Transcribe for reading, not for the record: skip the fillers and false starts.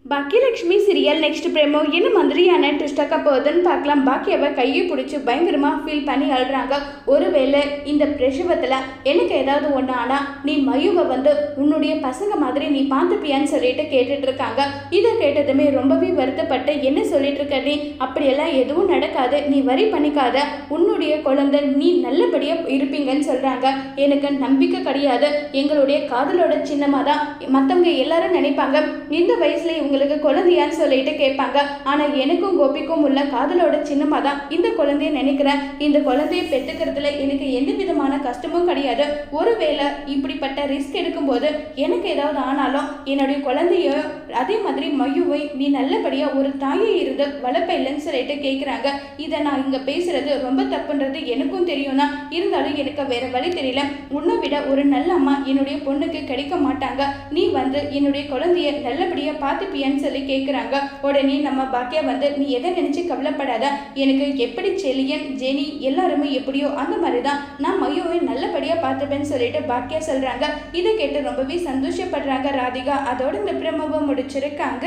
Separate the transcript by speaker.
Speaker 1: Baakiyalakshmi serial next பிரேமோ என்ன மாதிரியான ட்விஸ்டாக்க போகுதுன்னு பார்க்கலாம். பாக்கியாவை கையை பிடிச்சி பயங்கரமாக ஃபீல் பண்ணி அழுறாங்க. ஒருவேளை இந்த பிரசவத்தில் எனக்கு ஏதாவது ஒன்று ஆனால் நீ மயுவை உன்னுடைய பசங்க மாதிரி நீ பார்த்துப்பியான்னு சொல்லிட்டு கேட்டுட்டு இருக்காங்க. இதை கேட்டதுமே ரொம்பவே வருத்தப்பட்டு என்ன சொல்லிட்டு இருக்க, நீ அப்படியெல்லாம் எதுவும் நடக்காது, நீ வரி பண்ணிக்காத, உன்னுடைய குழந்தை நீ நல்லபடியாக இருப்பீங்கன்னு சொல்கிறாங்க. எனக்கு நம்பிக்கை கிடையாது, எங்களுடைய காதலோட சின்னமாக தான் மற்றவங்க எல்லாரும் நினைப்பாங்க, இந்த வயசுல உங்களுக்கு குழந்தையான்னு சொல்லிட்டு கேட்பாங்க. ஆனால் எனக்கும் கோபிக்கும் உள்ள காதலோட சின்னமாக தான் இந்த குழந்தைய நினைக்கிறேன். இந்த குழந்தைய பெற்றுக்கிறதுல எனக்கு எந்த விதமான கஷ்டமும் கிடையாது. ஒருவேளை இப்படிப்பட்ட ரிஸ்க் எடுக்கும்போது எனக்கு ஏதாவது ஆனாலும் என்னுடைய குழந்தைய அதே மாதிரி மயுவை நீ நல்லபடியாக ஒரு தாயை இருந்து வளர்ப்ப இல்லைன்னு சொல்லிட்டு கேட்குறாங்க. இதை நான் இங்கே பேசுறது ரொம்ப தப்புன்றது எனக்கும் தெரியும் தான், இருந்தாலும் எனக்கு வேற வழி தெரியல. உன்னை விட ஒரு நல்ல அம்மா என்னுடைய பொண்ணுக்கு கிடைக்க மாட்டாங்க. நீ என்னுடைய குழந்தைய நல்லபடியாக பார்த்துப்பியான்னு சொல்லி கேட்குறாங்க. உடனே நம்ம பாக்கியா நீ எதை நினச்சி கவலைப்படாத, எனக்கு எப்படி செல்லியன் ஜெனி எல்லாருமே எப்படியோ அந்த மாதிரி தான் நான் மயுவை நல்லபடியாக பார்த்துப்பேன்னு சொல்லிட்டு பாக்கியா சொல்கிறாங்க. இதை கேட்டு ரொம்பவே சந்தோஷப்படுறாங்க ராதிகா. அதோட இந்த பிரமவை முடிச்சிருக்காங்க.